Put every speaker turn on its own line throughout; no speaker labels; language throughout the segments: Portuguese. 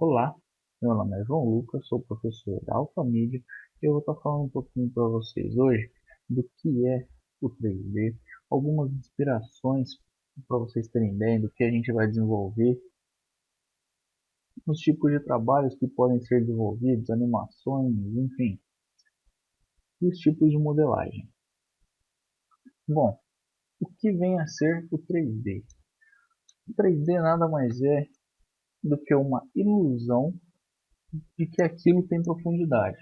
Olá, meu nome é João Lucas, sou professor da Alfamídia e eu vou estar falando um pouquinho para vocês hoje do que é o 3D, algumas inspirações para vocês terem ideia do que a gente vai desenvolver, os tipos de trabalhos que podem ser desenvolvidos, animações, enfim, e os tipos de modelagem. Bom, o que vem a ser o 3D? O 3D nada mais é do que uma ilusão de que aquilo tem profundidade.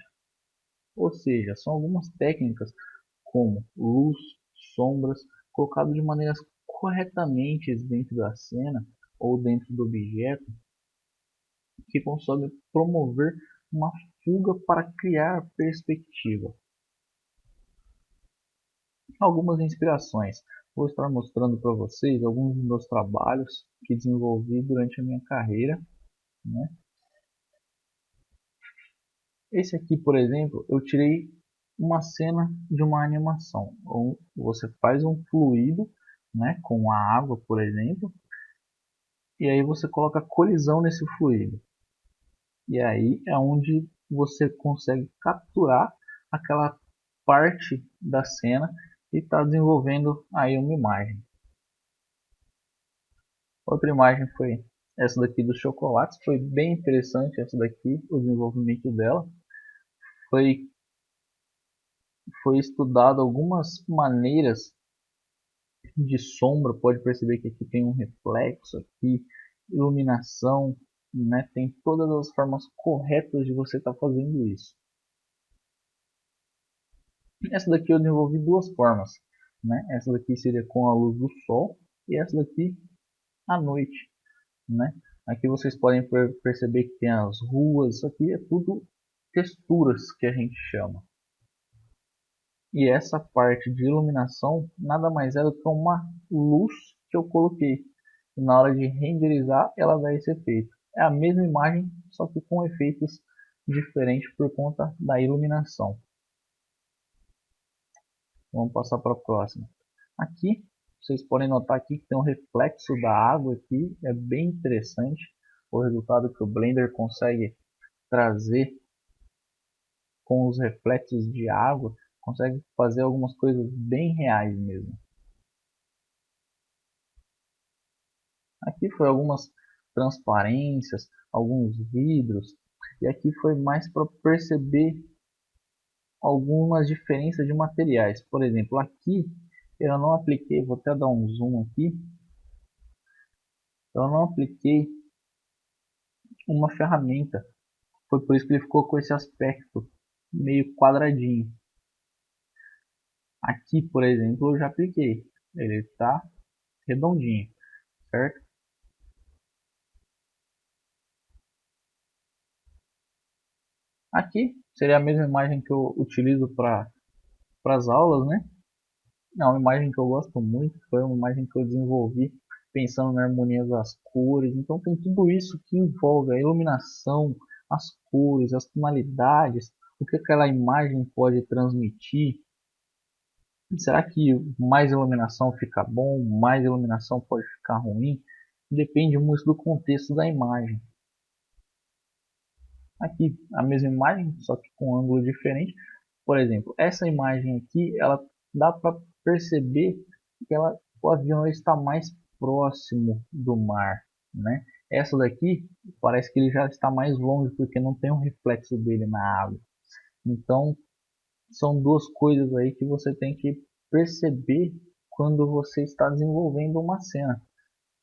Ou seja, são algumas técnicas como luz, sombras, colocado de maneiras corretamente dentro da cena ou dentro do objeto, que conseguem promover uma fuga para criar perspectiva. Algumas inspirações. Vou estar mostrando para vocês alguns dos meus trabalhos que desenvolvi durante a minha carreira, né? Esse aqui, por exemplo, eu tirei uma cena de uma animação. Ou você faz um fluido, né, com a água, por exemplo, e aí você coloca colisão nesse fluido. E aí é onde você consegue capturar aquela parte da cena e está desenvolvendo aí uma imagem. Outra imagem foi essa daqui dos chocolates, foi bem interessante essa daqui, o desenvolvimento dela. Foi estudado algumas maneiras de sombra, pode perceber que aqui tem um reflexo, aqui iluminação, né? Tem todas as formas corretas de você estar fazendo isso. Essa daqui eu desenvolvi duas formas, né? Essa daqui seria com a luz do sol e essa daqui à noite, né? Aqui vocês podem perceber que tem as ruas, isso aqui é tudo texturas que a gente chama. E essa parte de iluminação nada mais é do que uma luz que eu coloquei. E na hora de renderizar ela dá esse efeito. É a mesma imagem, só que com efeitos diferentes por conta da iluminação. Vamos passar para a próxima. Aqui, vocês podem notar aqui que tem um reflexo da água aqui, é bem interessante o resultado que o Blender consegue trazer com os reflexos de água, consegue fazer algumas coisas bem reais mesmo. Aqui foi algumas transparências, alguns vidros, e aqui foi mais para perceber algumas diferenças de materiais. Por exemplo, aqui eu não apliquei, vou até dar um zoom aqui, eu não apliquei uma ferramenta. Foi por isso que ele ficou com esse aspecto meio quadradinho. Aqui, por exemplo, eu já apliquei. Ele está redondinho, certo? Aqui seria a mesma imagem que eu utilizo para as aulas, né? É uma imagem que eu gosto muito, foi uma imagem que eu desenvolvi pensando na harmonia das cores. Então tem tudo isso que envolve a iluminação, as cores, as tonalidades, o que aquela imagem pode transmitir. Será que mais iluminação fica bom, mais iluminação pode ficar ruim? Depende muito do contexto da imagem. Aqui a mesma imagem, só que com um ângulo diferente. Por exemplo, essa imagem aqui, ela dá para perceber que o avião está mais próximo do mar, né? Essa daqui parece que ele já está mais longe porque não tem um reflexo dele na água. Então são duas coisas aí que você tem que perceber quando você está desenvolvendo uma cena,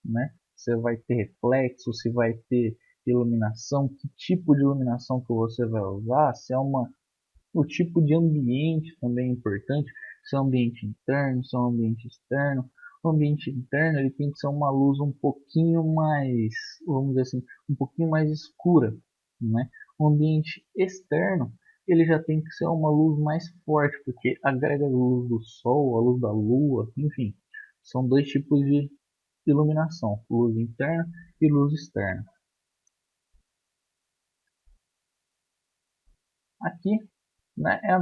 né? Você vai ter reflexo, se vai ter iluminação, que tipo de iluminação que você vai usar, se é o tipo de ambiente também é importante, se é um ambiente interno, se é um ambiente externo. O ambiente interno ele tem que ser uma luz um pouquinho mais, vamos dizer assim, um pouquinho mais escura, né? O ambiente externo ele já tem que ser uma luz mais forte, porque agrega a luz do sol, a luz da lua, enfim, são dois tipos de iluminação, luz interna e luz externa. Aqui, né, é a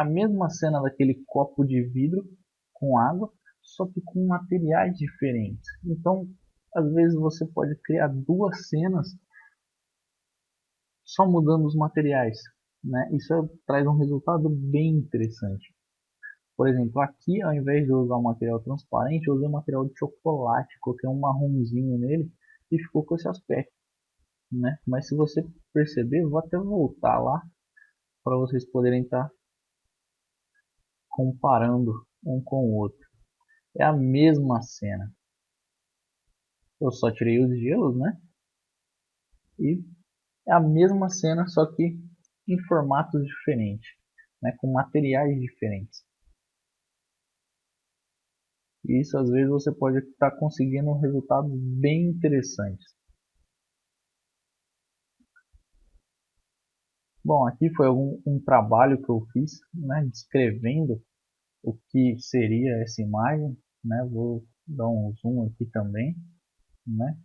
mesma cena daquele copo de vidro com água, só que com materiais diferentes. Então, às vezes você pode criar duas cenas só mudando os materiais, né? Isso traz um resultado bem interessante. Por exemplo, aqui ao invés de eu usar um material transparente, eu usei um material de chocolate, coloquei um marronzinho nele e ficou com esse aspecto, né? Mas se você perceber, eu vou até voltar lá para vocês poderem estar comparando um com o outro. É a mesma cena. Eu só tirei os gelos, né? E é a mesma cena, só que em formatos diferentes, né? Com materiais diferentes. E isso às vezes você pode estar conseguindo resultados bem interessantes. Bom, aqui foi um trabalho que eu fiz, né? Descrevendo o que seria essa imagem, né? Vou dar um zoom aqui também, né?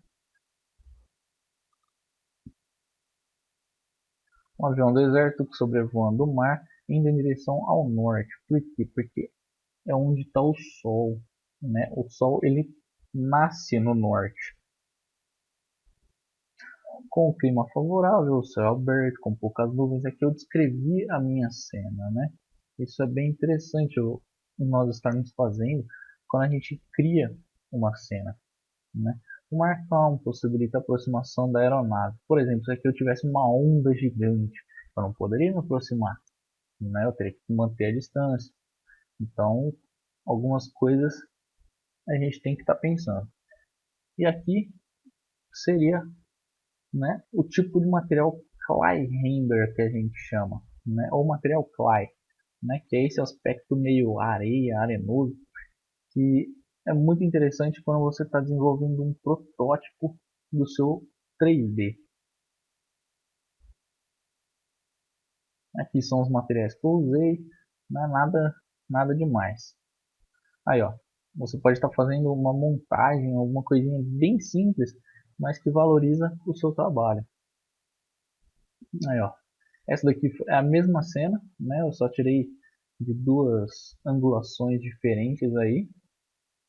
Um avião desértico sobrevoando o mar, indo em direção ao norte. Por quê? Porque é onde está o Sol, né? O Sol ele nasce no norte. Com o clima favorável, o céu aberto, com poucas nuvens, aqui eu descrevi a minha cena, né? Isso é bem interessante nós estarmos fazendo quando a gente cria uma cena, né? O mar calmo possibilita a aproximação da aeronave. Por exemplo, se aqui eu tivesse uma onda gigante, eu não poderia me aproximar, né? Eu teria que manter a distância. Então, algumas coisas a gente tem que estar pensando. E aqui seria, né, o tipo de material clay render que a gente chama, né, ou material clay, né, que é esse aspecto meio areia, arenoso, que é muito interessante quando você está desenvolvendo um protótipo do seu 3D. Aqui são os materiais que eu usei, não é nada demais. Aí, ó, você pode estar fazendo uma montagem, alguma coisinha bem simples, mas que valoriza o seu trabalho. Aí, ó, essa daqui é a mesma cena, né? Eu só tirei de duas angulações diferentes aí,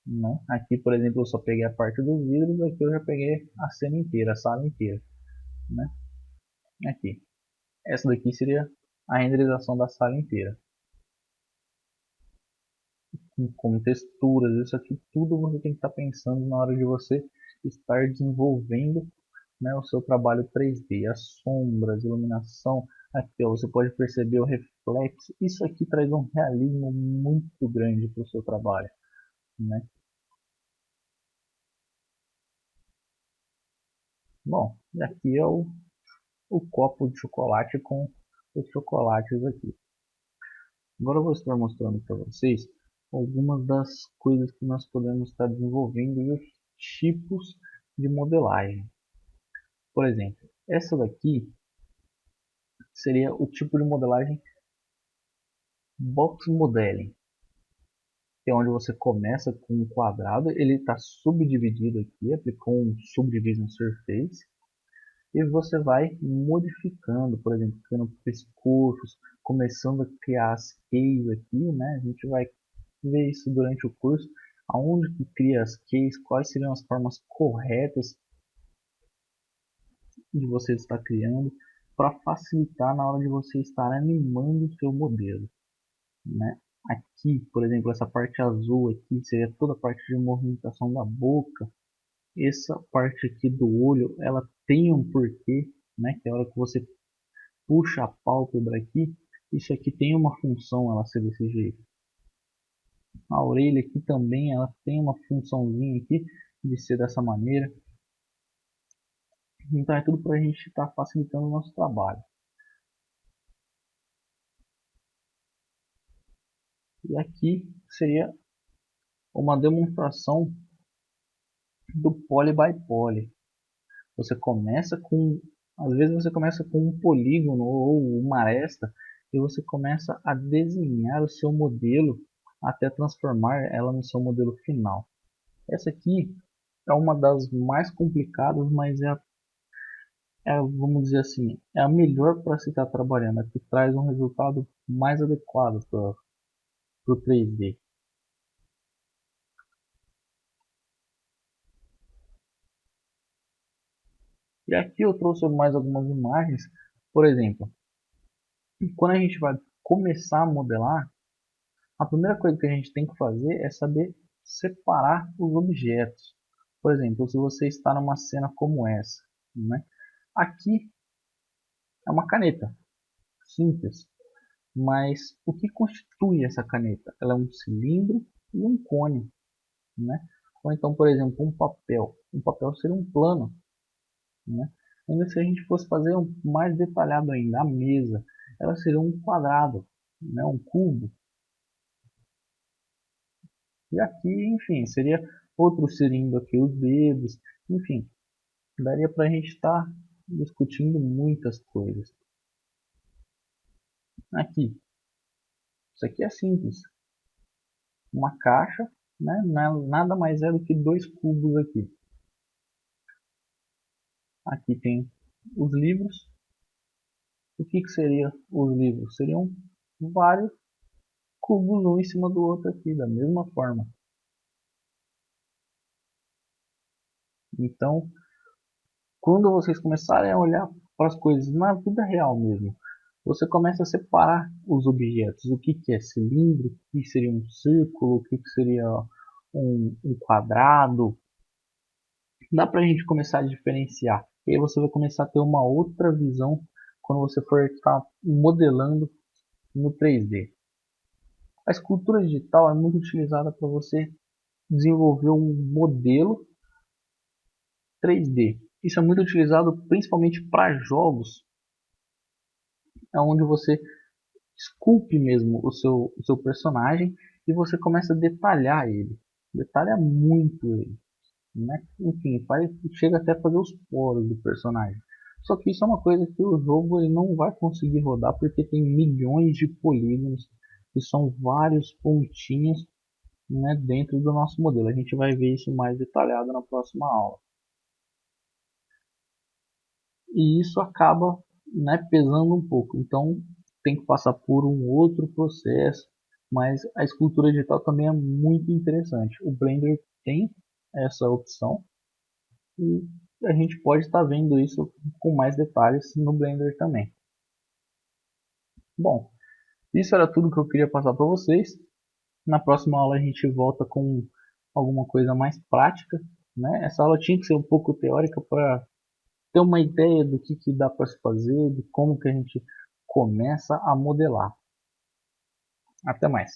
né? Aqui, por exemplo, eu só peguei a parte dos vidros, aqui eu já peguei a cena inteira, a sala inteira, né? Aqui. Essa daqui seria a renderização da sala inteira, com texturas, isso aqui tudo você tem que estar pensando na hora de você estar desenvolvendo, né, o seu trabalho 3D, as sombras, iluminação, aqui ó, você pode perceber o reflexo, isso aqui traz um realismo muito grande para o seu trabalho, né? Bom, e aqui é o copo de chocolate com os chocolates aqui. Agora eu vou estar mostrando para vocês algumas das coisas que nós podemos estar desenvolvendo e os tipos de modelagem. Por exemplo, essa daqui seria o tipo de modelagem box modeling, que é onde você começa com um quadrado, ele está subdividido aqui, aplicou um subdivision surface, e você vai modificando, por exemplo, criando pescoços, começando a criar as keys aqui, né? A gente vai ver isso durante o curso, aonde que cria as keys, quais seriam as formas corretas de você estar criando, para facilitar na hora de você estar animando o seu modelo, né? Aqui, por exemplo, essa parte azul aqui seria toda a parte de movimentação da boca. Essa parte aqui do olho, ela tem um porquê, né? Que é a hora que você puxa a pálpebra aqui, isso aqui tem uma função ela ser desse jeito. A orelha aqui também, ela tem uma funçãozinha aqui de ser dessa maneira. Então é tudo para a gente estar facilitando o nosso trabalho. E aqui seria uma demonstração do poly by poly. Você começa com, às vezes você começa com um polígono ou uma aresta e você começa a desenhar o seu modelo até transformar ela no seu modelo final. Essa aqui é uma das mais complicadas, mas vamos dizer assim, é a melhor para se estar trabalhando, é que traz um resultado mais adequado para o 3D. E aqui eu trouxe mais algumas imagens. Por exemplo, quando a gente vai começar a modelar, a primeira coisa que a gente tem que fazer é saber separar os objetos. Por exemplo, se você está numa cena como essa, né? Aqui é uma caneta simples, mas o que constitui essa caneta? Ela é um cilindro e um cone, né? Ou então, por exemplo, um papel. Um papel seria um plano, né? Ainda se a gente fosse fazer um mais detalhado ainda, a mesa, ela seria um quadrado, né? Um cubo. E aqui, enfim, seria outro cilindro aqui, os dedos, enfim, daria para a gente estar discutindo muitas coisas. Aqui, isso aqui é simples, uma caixa, né? Nada mais é do que dois cubos aqui. Aqui tem os livros. O que seria os livros? Seriam vários cubos um em cima do outro aqui, da mesma forma. Então, quando vocês começarem a olhar para as coisas na vida real mesmo, você começa a separar os objetos. O que é cilindro, o que seria um círculo, o que seria um quadrado. Dá para a gente começar a diferenciar. E aí você vai começar a ter uma outra visão quando você for estar modelando no 3D. A escultura digital é muito utilizada para você desenvolver um modelo 3D. Isso é muito utilizado principalmente para jogos, onde você esculpe mesmo o seu personagem e você começa a detalhar ele. Detalha muito ele, né? Enfim, chega até a fazer os poros do personagem. Só que isso é uma coisa que o jogo ele não vai conseguir rodar porque tem milhões de polígonos e são vários pontinhos, né, dentro do nosso modelo. A gente vai ver isso mais detalhado na próxima aula. E isso acaba, né, pesando um pouco. Então tem que passar por um outro processo, mas a escultura digital também é muito interessante. O Blender tem essa opção e a gente pode estar vendo isso com mais detalhes no Blender também. Bom, isso era tudo que eu queria passar para vocês. Na próxima aula a gente volta com alguma coisa mais prática, né? Essa aula tinha que ser um pouco teórica para ter uma ideia do que dá para se fazer, de como que a gente começa a modelar. Até mais.